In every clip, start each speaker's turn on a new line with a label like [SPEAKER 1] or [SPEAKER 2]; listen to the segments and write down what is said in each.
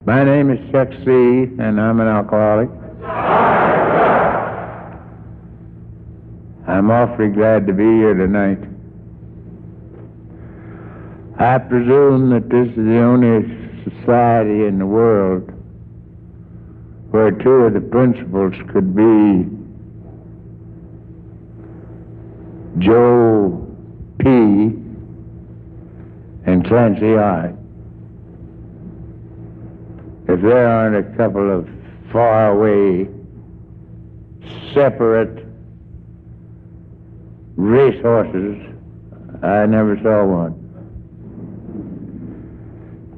[SPEAKER 1] My name is Chuck C., and I'm an alcoholic. I'm awfully glad to be here tonight. I presume that this is the only society in the world where two of the principals could be Joe P. and Clancy I. If there aren't a couple of far-away, separate racehorses, I never saw one.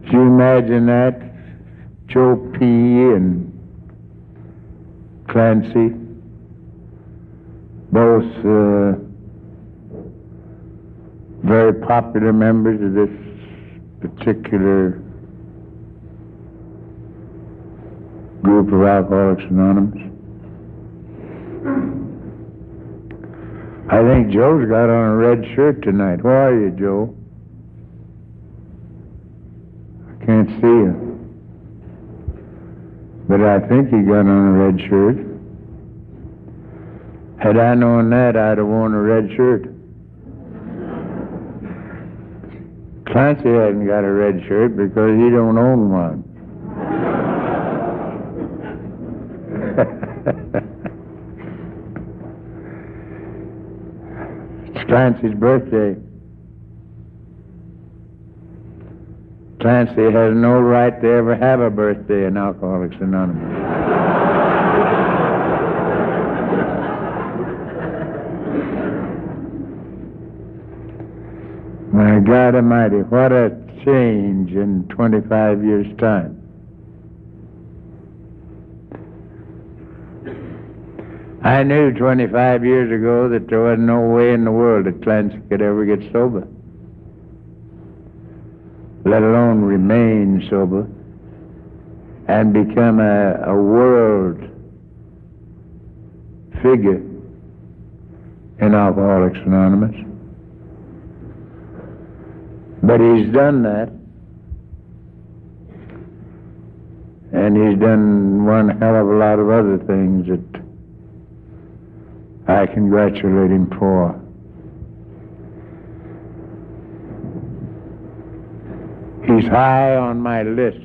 [SPEAKER 1] Can you imagine that? Joe P. and Clancy, both very popular members of this particular group of Alcoholics Anonymous. I think Joe's got on a red shirt tonight. Where are you, Joe? I can't see you. But I think he got on a red shirt. Had I known that, I'd have worn a red shirt. Clancy hasn't got a red shirt because he don't own one. It's Clancy's birthday. Clancy has no right to ever have a birthday in Alcoholics Anonymous. My God Almighty, what a change in 25 years' time. I knew 25 years ago that there wasn't no way in the world that Clancy could ever get sober, let alone remain sober and become a world figure in Alcoholics Anonymous. But he's done that, and he's done one hell of a lot of other things that I congratulate him for. He's high on my list.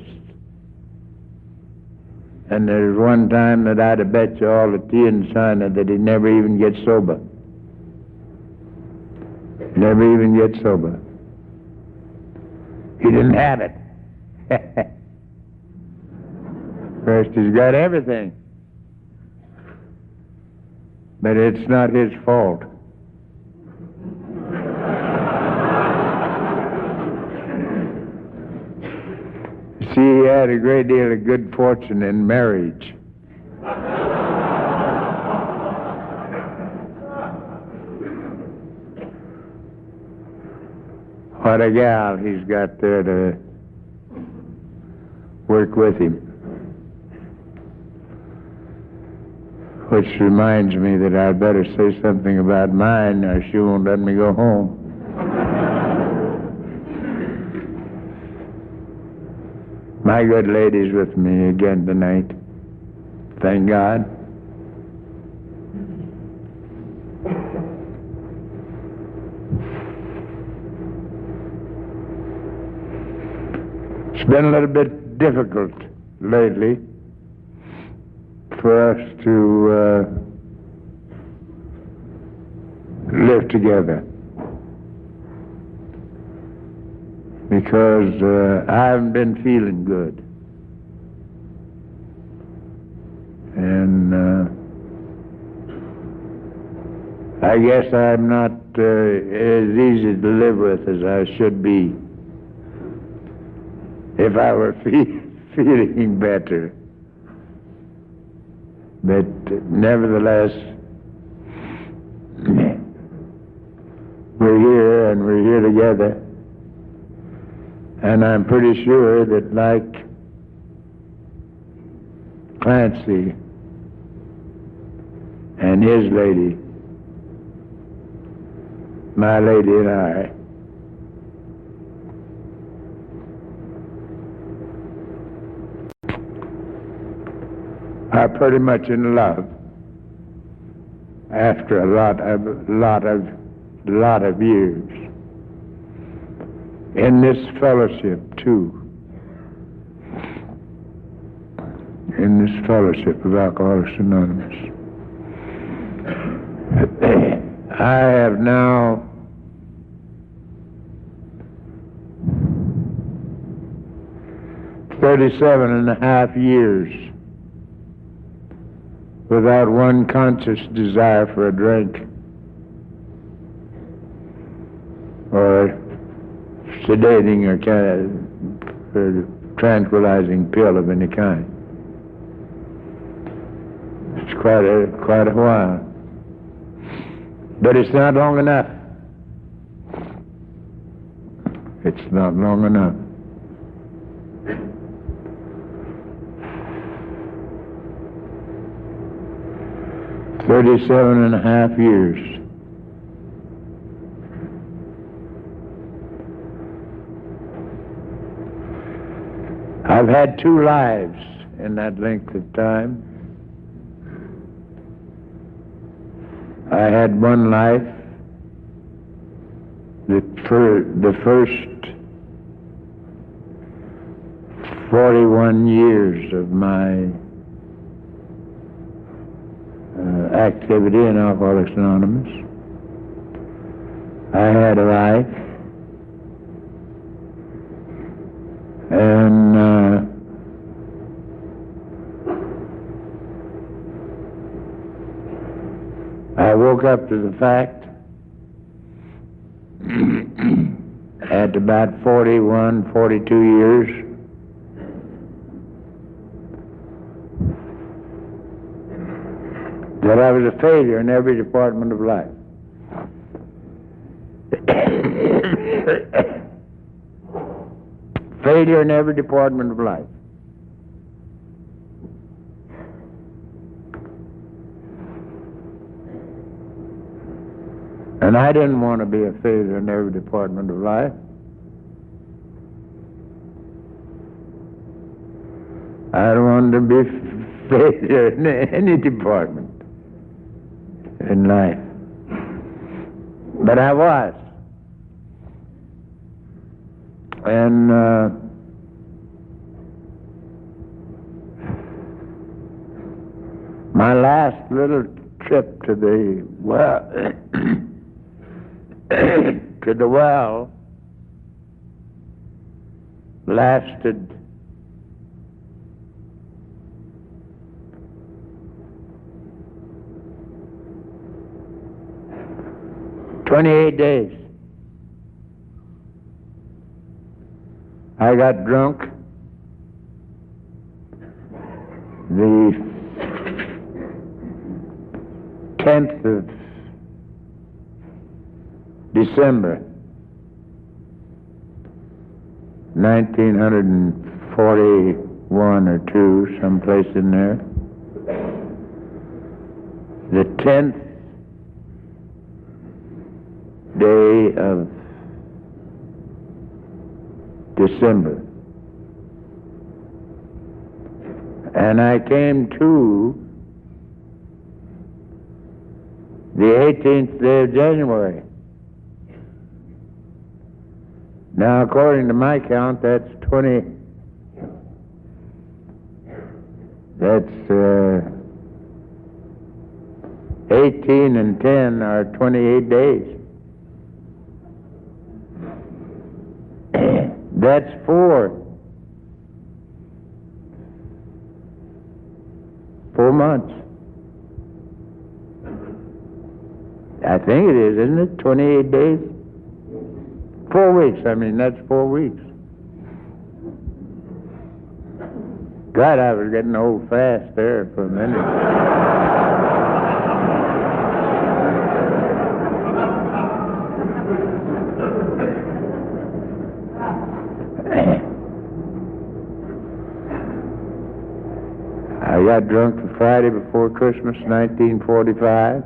[SPEAKER 1] And there's one time that I'd have bet you all the tea and china that he'd never even get sober. Never even get sober. He didn't have it. First, he's got everything. But it's not his fault. See, he had a great deal of good fortune in marriage. What a gal he's got there to work with him. Which reminds me that I'd better say something about mine, or she won't let me go home. My good lady's with me again tonight. Thank God. It's been a little bit difficult lately for us to live together, because I haven't been feeling good, and I guess I'm not as easy to live with as I should be if I were feeling better. But nevertheless, we're here and we're here together. And I'm pretty sure that, like Clancy and his lady, my lady and I, are pretty much in love after a lot of years in this fellowship too. In this fellowship of Alcoholics Anonymous. I have now $37.5 years without one conscious desire for a drink or sedating or tranquilizing pill of any kind. It's quite a while. But it's not long enough. It's not long enough. $37.5 years. I've had 2 lives in that length of time. I had one life, the first 41 years of my activity in Alcoholics Anonymous. I had a life, and I woke up to the fact at about 41, 42 years that I was a failure in every department of life. Failure in every department of life. And I didn't want to be a failure in every department of life. I don't want to be a failure in any department in life. But I was. And my last little trip to the well lasted 28 days. I got drunk the 10th of December, 1941 or 2, someplace in there. The 10th day of December. And I came to the 18th day of January. Now, according to my count, that's 18 and 10 are 28 days. That's 4 months. I think it is, isn't it? 28 days? 4 weeks, that's 4 weeks. God, I was getting old fast there for a minute. I got drunk the Friday before Christmas, 1945,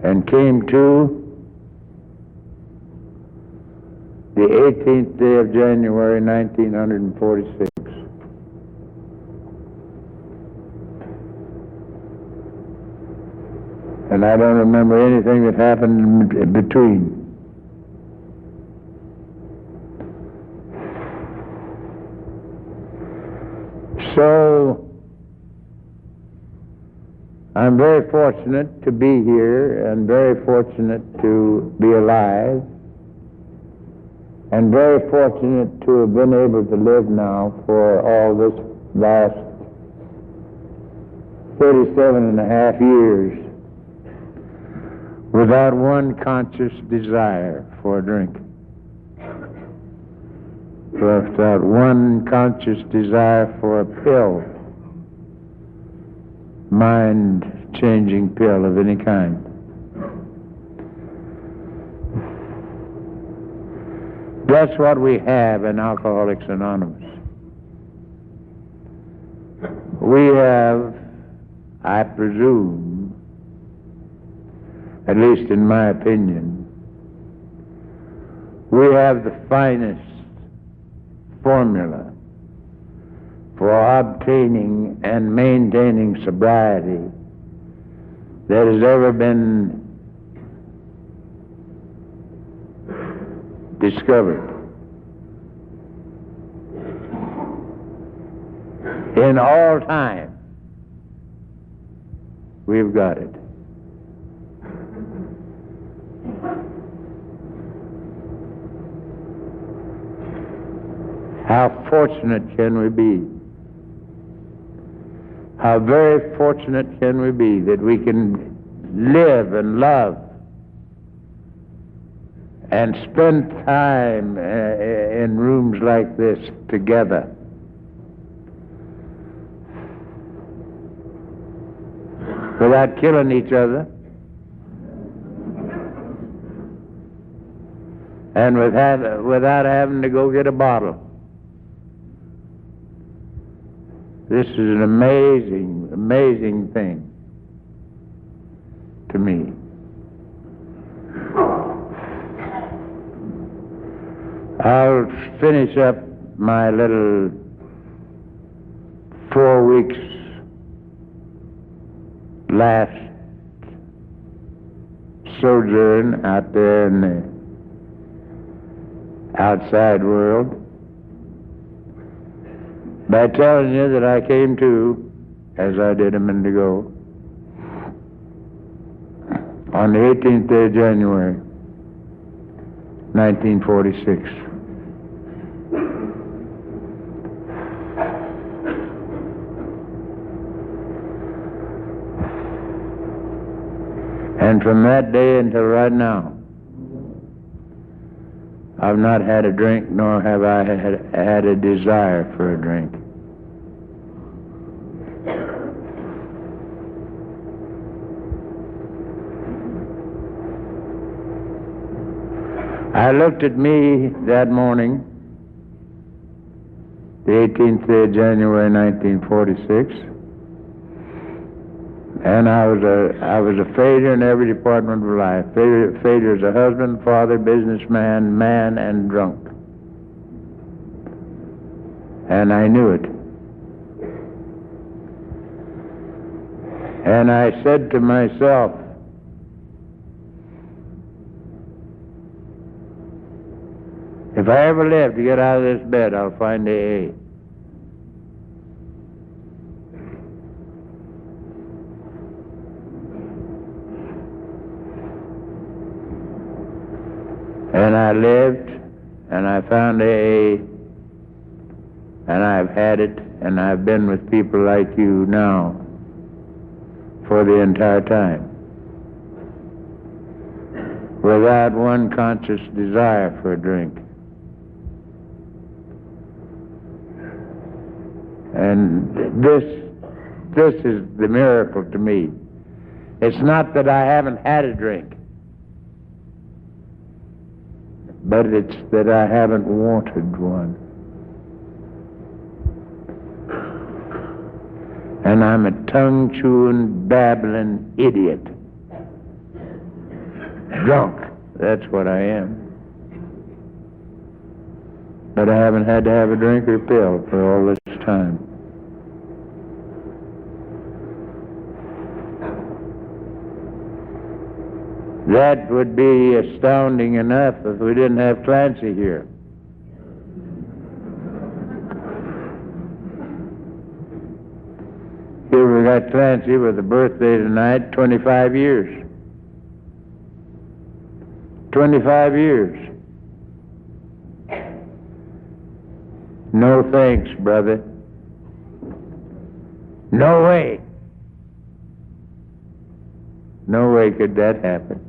[SPEAKER 1] and came to the 18th day of January, 1946. And I don't remember anything that happened in between. So, I'm very fortunate to be here and very fortunate to be alive and very fortunate to have been able to live now for all this last 37 and a half years without one conscious desire for a drink. Without one conscious desire for a pill, mind-changing pill of any kind. That's what we have in Alcoholics Anonymous. We have, I presume, at least in my opinion, we have the finest formula for obtaining and maintaining sobriety that has ever been discovered. In all time, we've got it. How fortunate can we be? How very fortunate can we be that we can live and love and spend time in rooms like this together. Without killing each other and without having to go get a bottle. This is an amazing, amazing thing to me. I'll finish up my little 4 weeks last sojourn out there in the outside world by telling you that I came to, as I did a minute ago, on the 18th day of January, 1946. And from that day until right now, I've not had a drink, nor have I had a desire for a drink. I looked at me that morning, the 18th day of January, 1946, and I was a failure in every department of life. Failure as a husband, father, businessman, man, and drunk. And I knew it. And I said to myself, if I ever live to get out of this bed, I'll find AA. And I lived, and I found AA, and I've had it, and I've been with people like you now for the entire time, without one conscious desire for a drink. And this is the miracle to me. It's not that I haven't had a drink, but it's that I haven't wanted one. And I'm a tongue-chewing, babbling idiot. Drunk, that's what I am. But I haven't had to have a drink or pill for all this time. That would be astounding enough if we didn't have Clancy here. Here we got Clancy with a birthday tonight, 25 years. 25 years. No thanks, brother. No way. No way could that happen.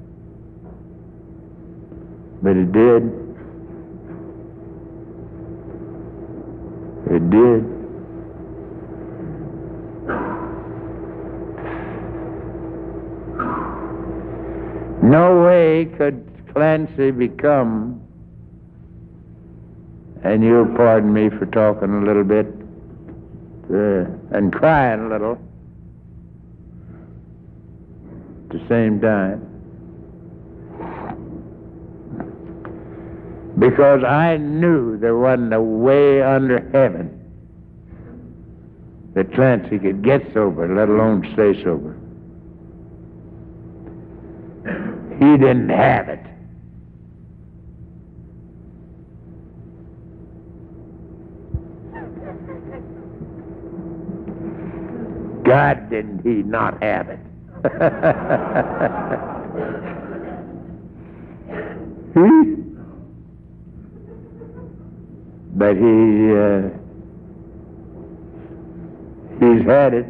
[SPEAKER 1] But it did. It did. No way could Clancy become, and you'll pardon me for talking a little bit and crying a little at the same time, because I knew there wasn't a way under heaven that Clancy could get sober, let alone stay sober. He didn't have it. God, didn't he not have it? But he's had it.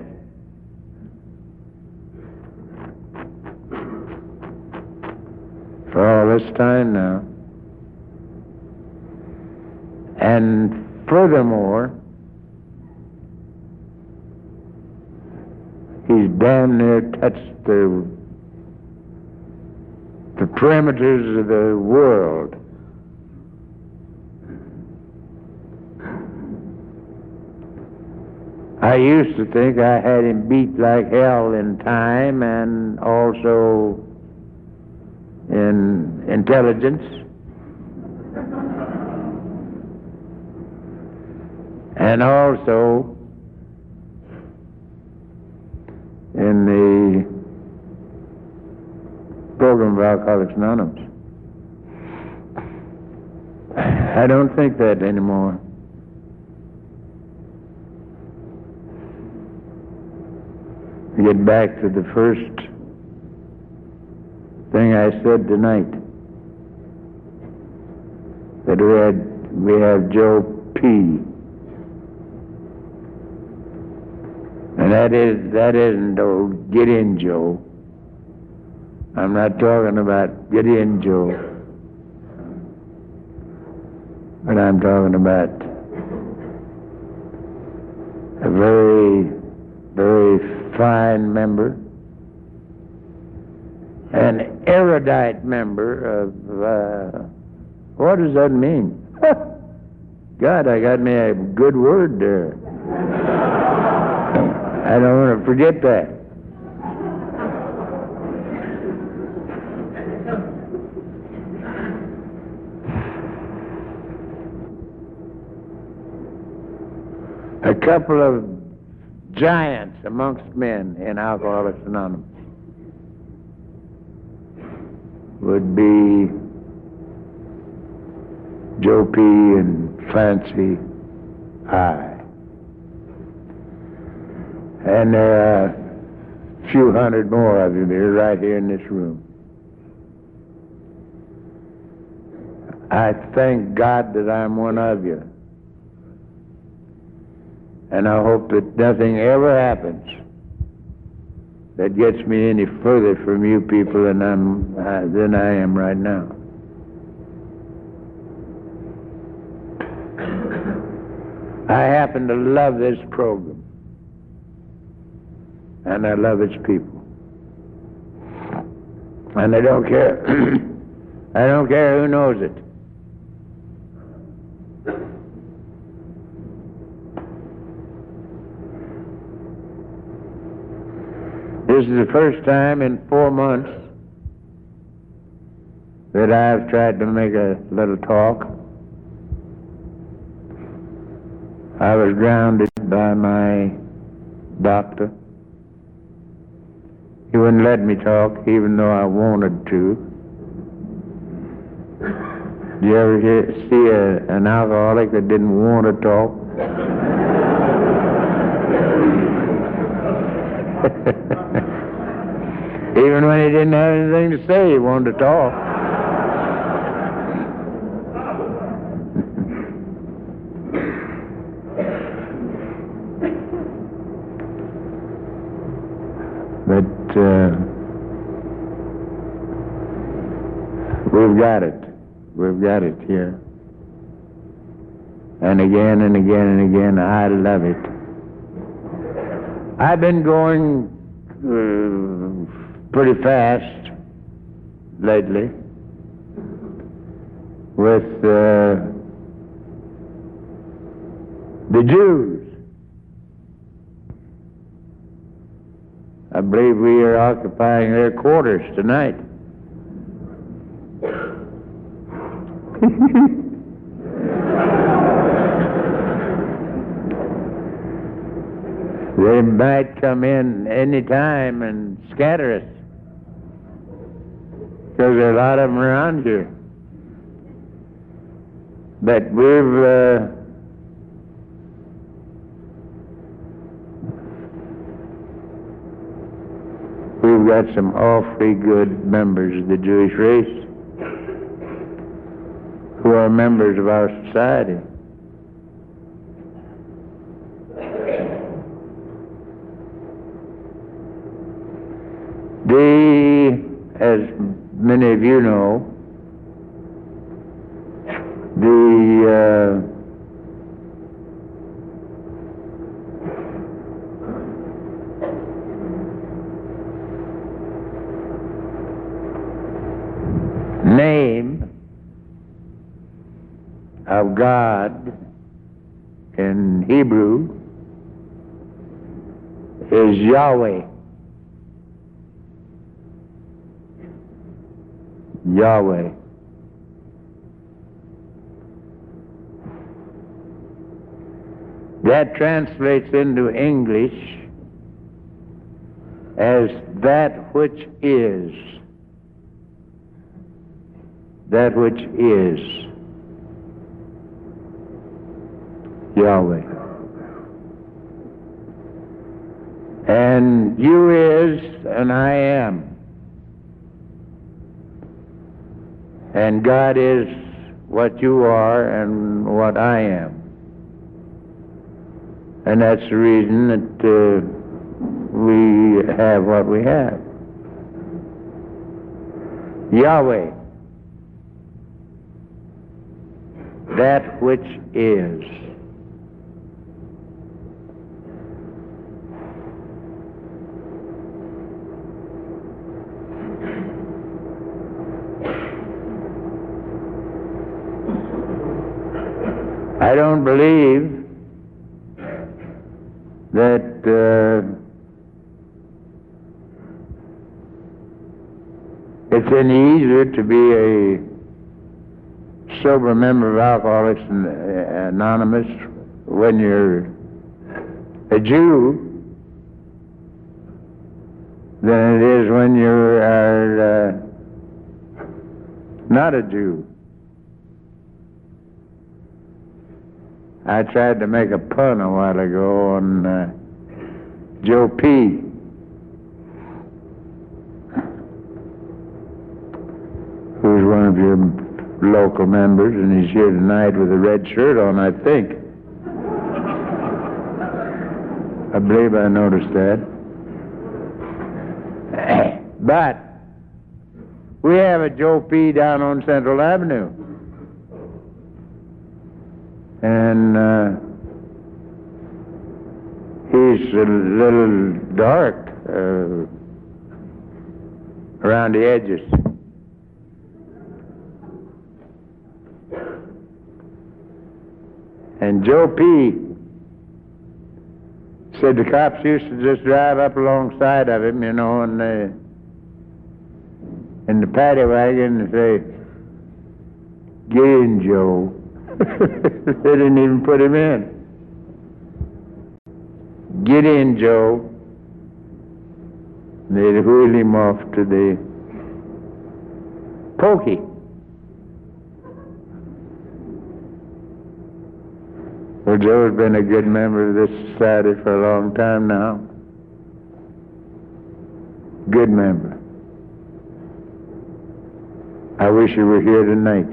[SPEAKER 1] For all this time now. And furthermore, he's damn near touched the perimeters of the world. I used to think I had him beat like hell in time and also in intelligence. And also in the program of Alcoholics Anonymous. I don't think that anymore. Get back to the first thing I said tonight, that we have Joe P. And that isn't old Get In Joe. I'm not talking about Get In Joe, but I'm talking about a very, very fine member, an erudite member of, what does that mean? God, I got me a good word there. I don't want to forget that. A couple of giants amongst men in Alcoholics Anonymous would be Joe P. and Clancy I. And there are a few hundred more of you here, right here in this room. I thank God that I'm one of you. And I hope that nothing ever happens that gets me any further from you people than I am right now. I happen to love this program, and I love its people. And I don't care. I don't care who knows it. This is the first time in 4 months that I've tried to make a little talk. I was grounded by my doctor. He wouldn't let me talk, even though I wanted to. Did you ever see an alcoholic that didn't want to talk? Even when he didn't have anything to say, he wanted to talk. But we've got it. We've got it here. And again and again and again, I love it. I've been going pretty fast lately with the Jews. I believe we are occupying their quarters tonight. They might come in any time and scatter us, because there are a lot of them around here. But we've got some awfully good members of the Jewish race who are members of our society. As many of you know, the name of God in Hebrew is Yahweh. Yahweh. That translates into English as that which is. That which is. Yahweh. And you is, and I am. And God is what you are and what I am. And that's the reason that we have what we have. Yahweh, that which is. I don't believe that it's any easier to be a sober member of Alcoholics Anonymous when you're a Jew than it is when you are not a Jew. I tried to make a pun a while ago on Joe P. who's one of your local members, and he's here tonight with a red shirt on, I think. I believe I noticed that. But we have a Joe P. down on Central Avenue. And he's a little dark around the edges. And Joe P. said the cops used to just drive up alongside of him, you know, in the paddy wagon and say, "Get in, Joe." They didn't even put him in. "Get in, Joe." They'd wheel him off to the pokey. Well, Joe's been a good member of this society for a long time now. Good member. I wish he were here tonight,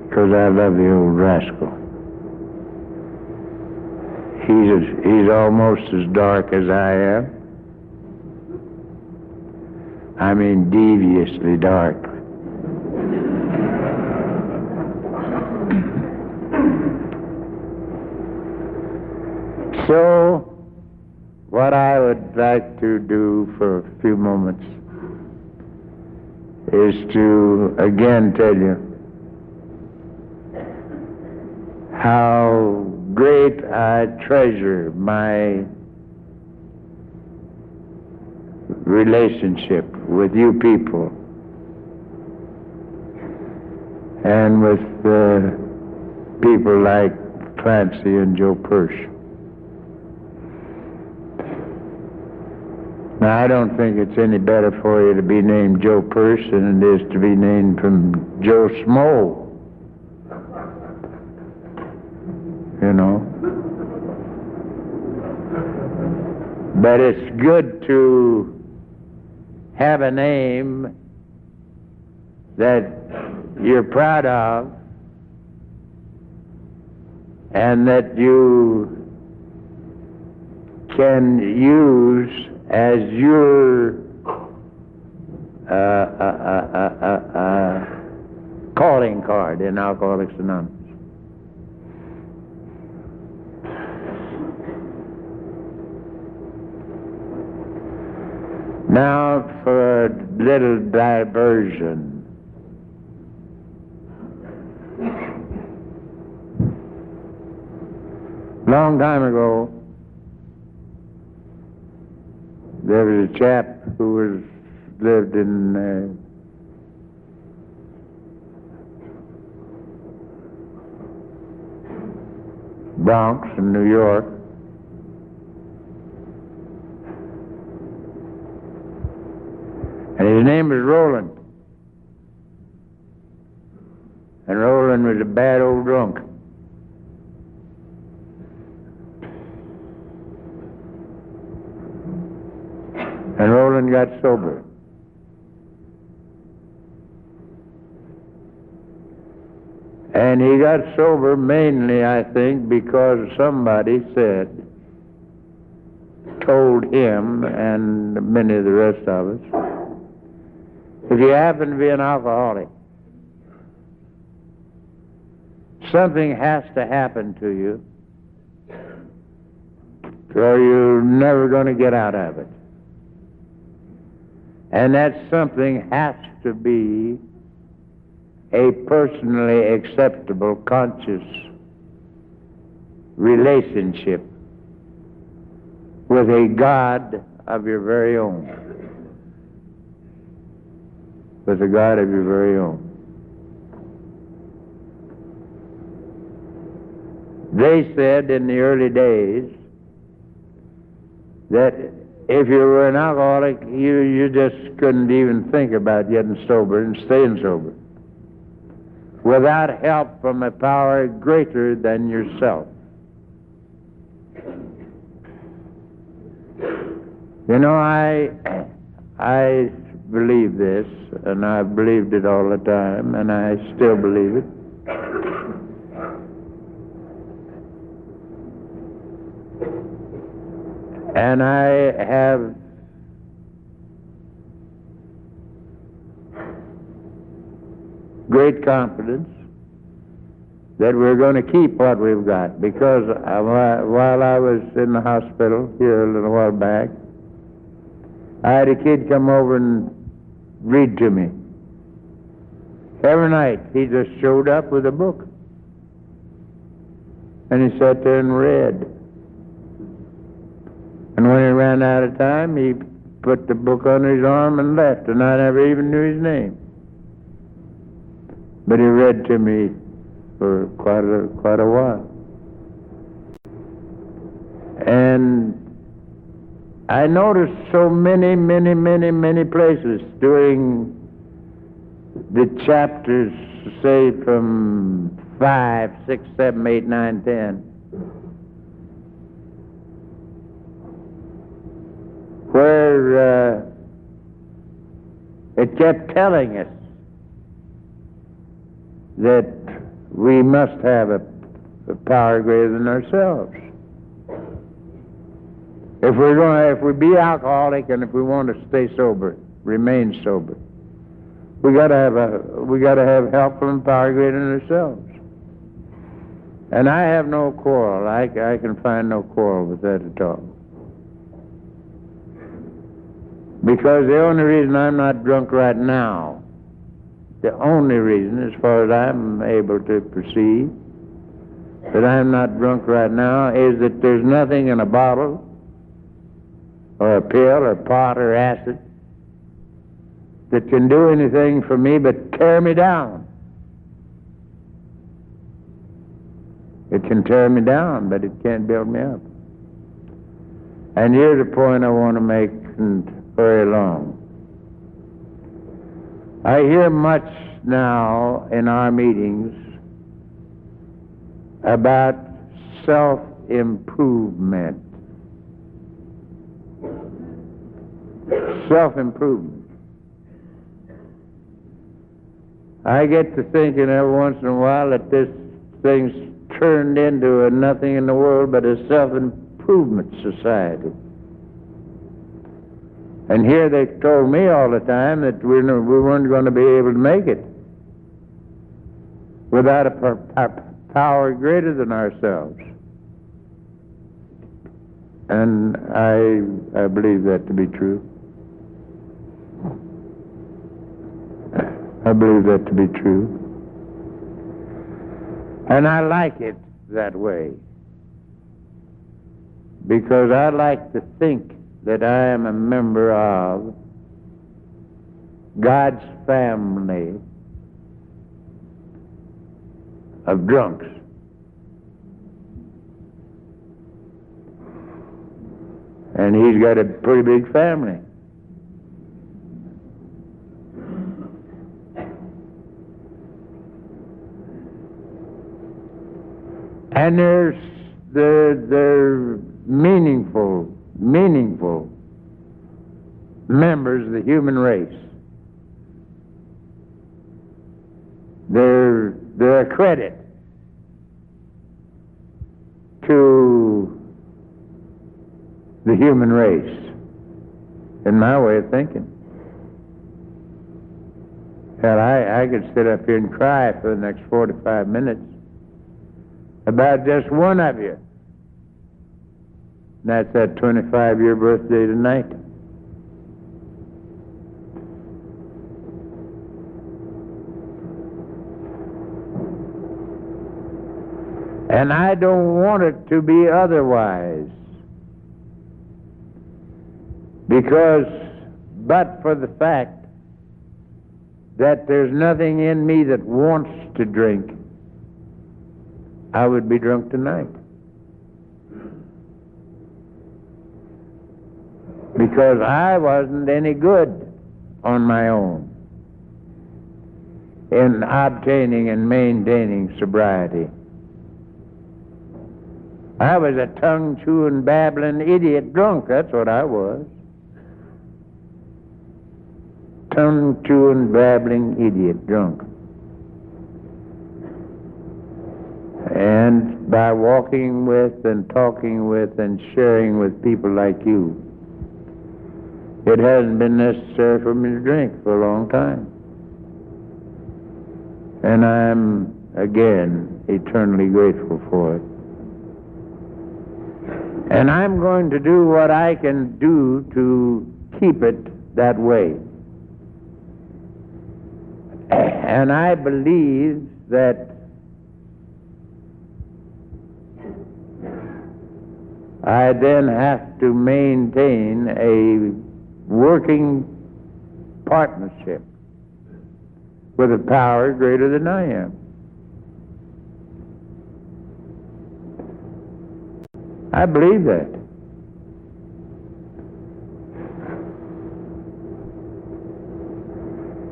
[SPEAKER 1] because I love the old rascal. He's almost as dark as I am. I mean, deviously dark. So, what I would like to do for a few moments is to again tell you how great I treasure my relationship with you people and with people like Clancy and Joe Persh. Now, I don't think it's any better for you to be named Joe Persh than it is to be named from Joe Smo. You know. But it's good to have a name that you're proud of and that you can use as your calling card in Alcoholics Anonymous. Now for a little diversion. Long time ago, there was a chap who lived in Bronx in New York. And his name was Roland. And Roland was a bad old drunk. And Roland got sober. And he got sober mainly, I think, because somebody told him and many of the rest of us, if you happen to be an alcoholic, something has to happen to you, or you're never going to get out of it. And that something has to be a personally acceptable, conscious relationship with a God of your very own. With a God of your very own. They said in the early days that if you were an alcoholic, you just couldn't even think about getting sober and staying sober without help from a power greater than yourself. You know, I believe this, and I've believed it all the time, and I still believe it. And I have great confidence that we're going to keep what we've got, because while I was in the hospital here a little while back, I had a kid come over and read to me. Every night he just showed up with a book. And he sat there and read. And when he ran out of time, he put the book under his arm and left, and I never even knew his name. But he read to me for quite a while. And I noticed so many places during the chapters, say from 5, 6, 7, 8, 9, 10, where it kept telling us that we must have a power greater than ourselves. If we be alcoholic and if we want to stay sober, remain sober, we got to have help from power greater than ourselves. And I have no quarrel. I can find no quarrel with that at all. Because the only reason I'm not drunk right now, the only reason, as far as I'm able to perceive, that I'm not drunk right now is that there's nothing in a bottle or a pill or pot or acid that can do anything for me but tear me down. It can tear me down, but it can't build me up. And here's a point I want to make, and very long. I hear much now in our meetings about self-improvement. Self-improvement. I get to thinking every once in a while that this thing's turned into a nothing in the world but a self-improvement society. And here they told me all the time that we weren't going to be able to make it without a power greater than ourselves. And I believe that to be true. I believe that to be true. And I like it that way, because I like to think that I am a member of God's family of drunks. And he's got a pretty big family. And they're meaningful members of the human race. They're a credit to the human race, in my way of thinking. Hell, I could sit up here and cry for the next 45 minutes about just one of you. And that's that 25-year birthday tonight. And I don't want it to be otherwise. Because, but for the fact that there's nothing in me that wants to drink, I would be drunk tonight. Because I wasn't any good on my own in obtaining and maintaining sobriety. I was a tongue-chewing, babbling idiot drunk. That's what I was. Tongue-chewing, babbling idiot drunk. And by walking with and talking with and sharing with people like you, it hasn't been necessary for me to drink for a long time. And I'm, again, eternally grateful for it. And I'm going to do what I can do to keep it that way. And I believe that I then have to maintain a working partnership with a power greater than I am. I believe that.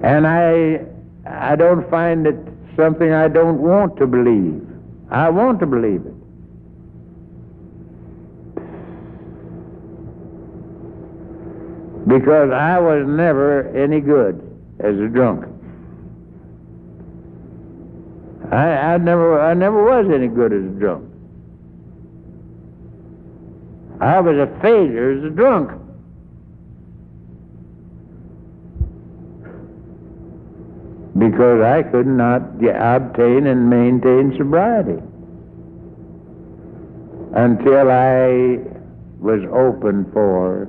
[SPEAKER 1] And I don't find it something I don't want to believe. I want to believe it. Because I was never any good as a drunk. I never was any good as a drunk. I was a failure as a drunk. Because I could not obtain and maintain sobriety until I was open for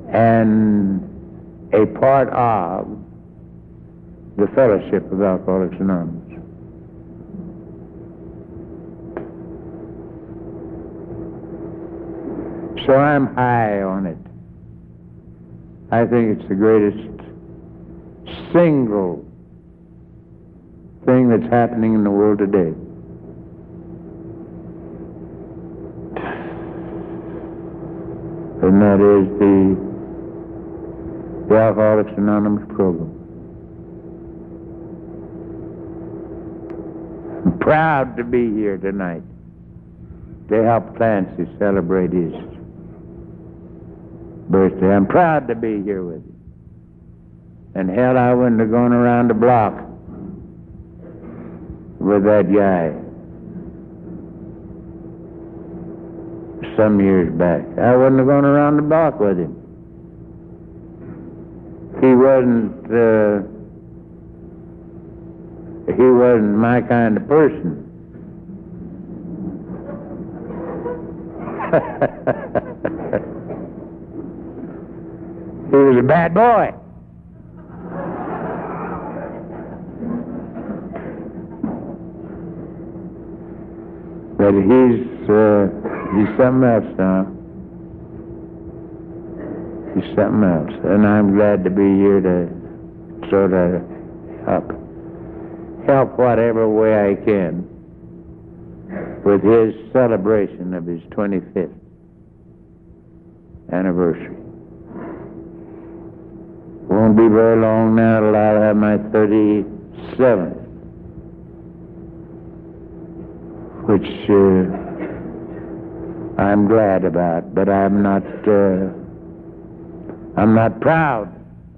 [SPEAKER 1] and a part of the fellowship of Alcoholics Anonymous. So I'm high on it. I think it's the greatest single thing that's happening in the world today. And that is the Alcoholics Anonymous program. I'm proud to be here tonight to help Clancy celebrate his birthday. I'm proud to be here with you. And hell, I wouldn't have gone around the block with that guy some years back. I wouldn't have gone around the block with him. He wasn't my kind of person. He was a bad boy. But he's something else now. He's something else. And I'm glad to be here to sort of help whatever way I can with his celebration of his 25th anniversary. Won't be very long now till I'll have my 37th. Which I'm glad about, but I'm not proud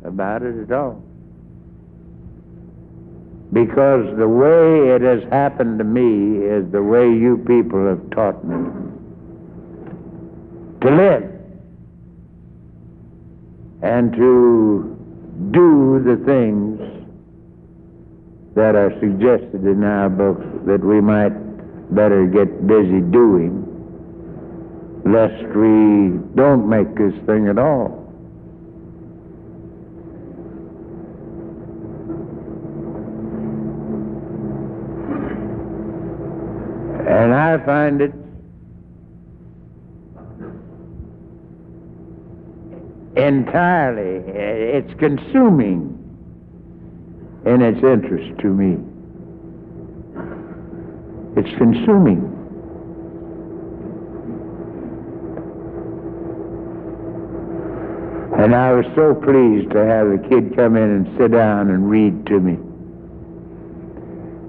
[SPEAKER 1] about it at all. Because the way it has happened to me is the way you people have taught me to live and to do the things that are suggested in our books that we might better get busy doing, lest we don't make this thing at all. And I find it entirely, it's consuming in its interest to me. It's consuming. And I was so pleased to have the kid come in and sit down and read to me.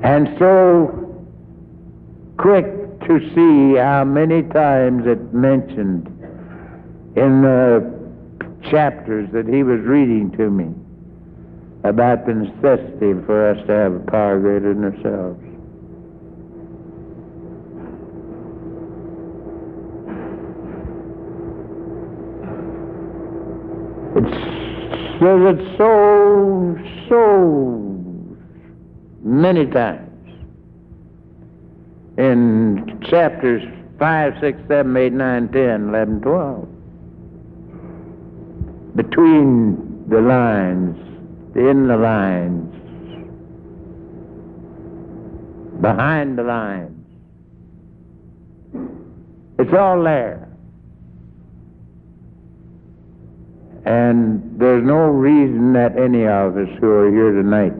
[SPEAKER 1] And so quick to see how many times it mentioned in the chapters that he was reading to me about the necessity for us to have a power greater than ourselves. It says it so many times in chapters 5, 6, 7, 8, 9, 10, 11, 12. Between the lines, in the lines, behind the lines. It's all there. And there's no reason that any of us who are here tonight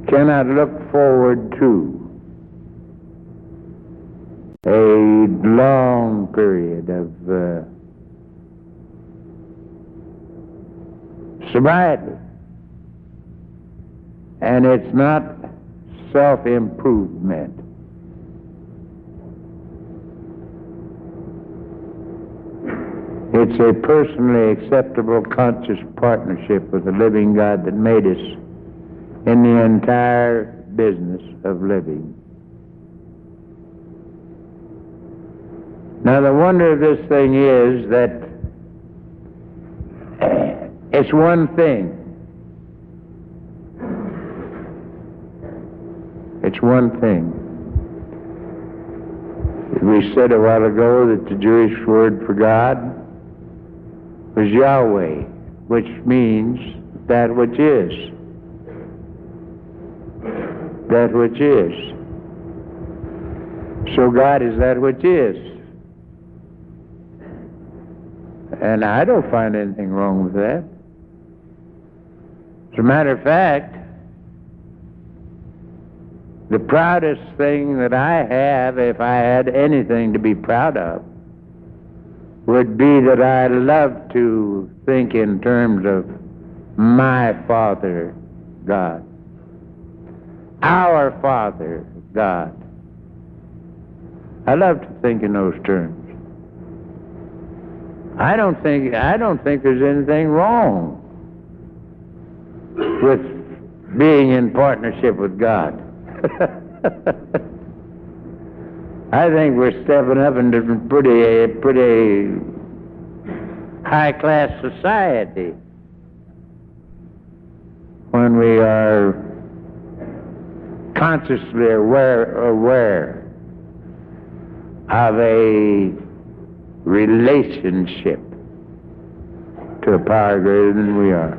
[SPEAKER 1] cannot look forward to a long period of sobriety. And it's not self-improvement. It's a personally acceptable conscious partnership with the living God that made us in the entire business of living. Now the wonder of this thing is that it's one thing. It's one thing. We said a while ago that the Jewish word for God was Yahweh, which means that which is. That which is. So God is that which is. And I don't find anything wrong with that. As a matter of fact, the proudest thing that I have, if I had anything to be proud of, would be that I love to think in terms of my Father, God. Our Father, God. I love to think in those terms. I don't think there's anything wrong with being in partnership with God. I think we're stepping up into pretty high-class society when we are consciously aware of a relationship to a power greater than we are.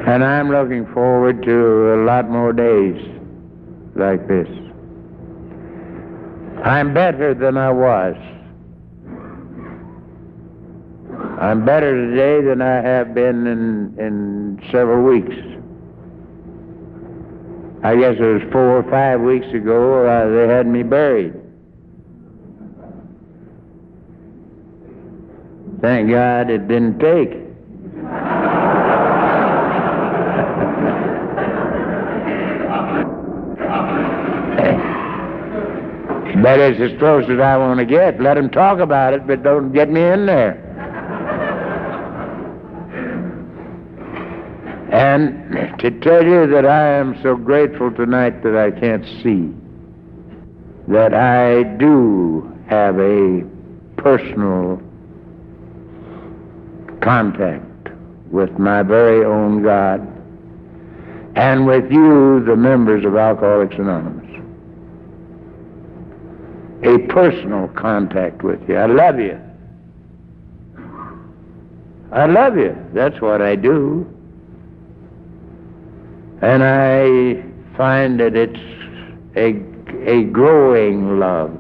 [SPEAKER 1] And I'm looking forward to a lot more days like this. I'm better than I was. I'm better today than I have been in several weeks. I guess it was 4 or 5 weeks ago they had me buried. Thank God it didn't take. But it's as close as I want to get. Let them talk about it, but don't get me in there. And to tell you that I am so grateful tonight that I can't see, that I do have a personal contact with my very own God and with you, the members of Alcoholics Anonymous. A personal contact with you. I love you. I love you. That's what I do. And I find that it's a growing love.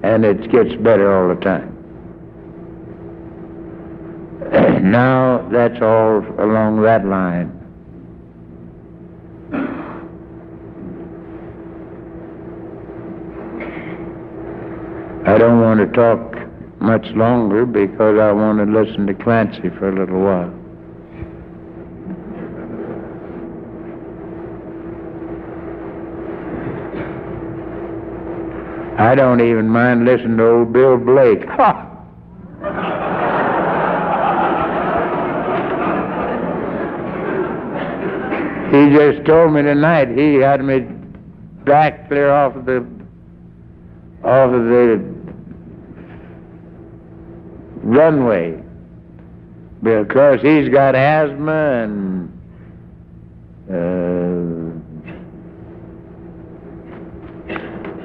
[SPEAKER 1] And it gets better all the time. Now, that's all along that line. I don't want to talk much longer because I want to listen to Clancy for a little while. I don't even mind listening to old Bill Blake. Ha! He just told me tonight he had me back clear off of the runway because he's got asthma and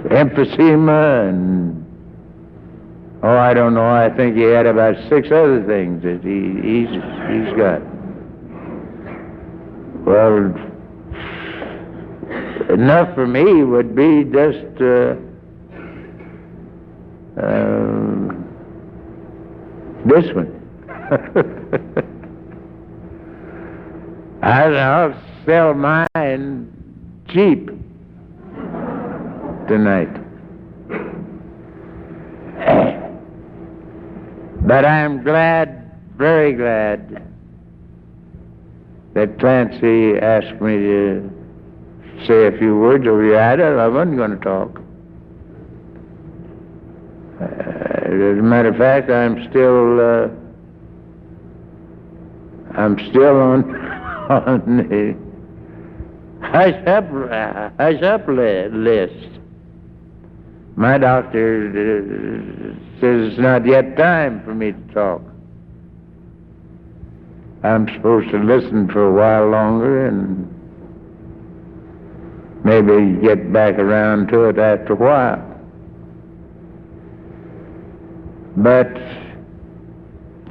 [SPEAKER 1] emphysema and I don't know, I think he had about 6 other things that he's got. Well, enough for me would be just this one. I'll sell mine cheap tonight. But I'm glad, very glad, that Clancy asked me to say a few words over here. I wasn't going to talk. As a matter of fact, I'm still on the hush up list. My doctor says it's not yet time for me to talk. I'm supposed to listen for a while longer and maybe get back around to it after a while. But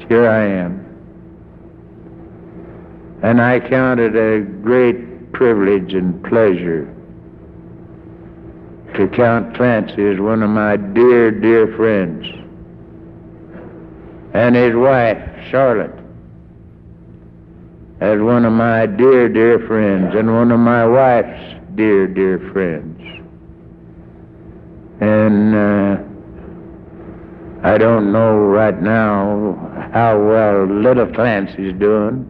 [SPEAKER 1] here I am. And I count it a great privilege and pleasure to count Clancy as one of my dear, dear friends, and his wife, Charlotte, as one of my dear, dear friends, and one of my wife's dear, dear friends. And I don't know right now how well little Clancy's doing,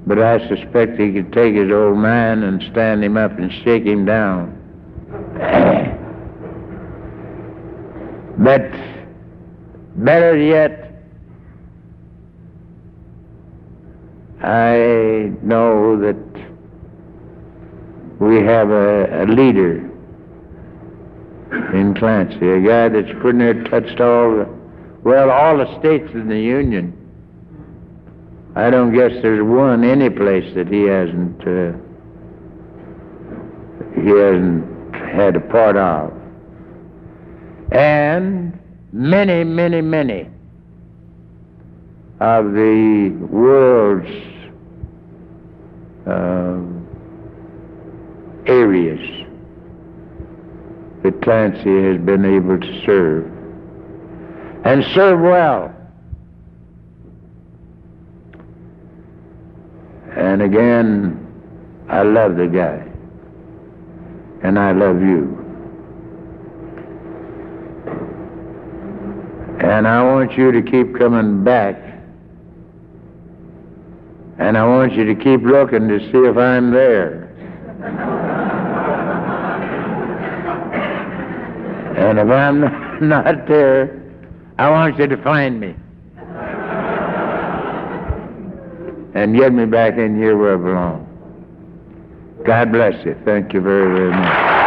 [SPEAKER 1] but I suspect he could take his old man and stand him up and shake him down. But better yet, I know that we have a leader in Clancy, a guy that's pretty near touched all the states in the Union. I don't guess there's one any place that he hasn't had a part of. And many, many, many of the world's areas that Clancy has been able to serve, and serve well. And again, I love the guy, and I love you. And I want you to keep coming back, and I want you to keep looking to see if I'm there. And if I'm not there, I want you to find me and get me back in here where I belong. God bless you. Thank you very, very much.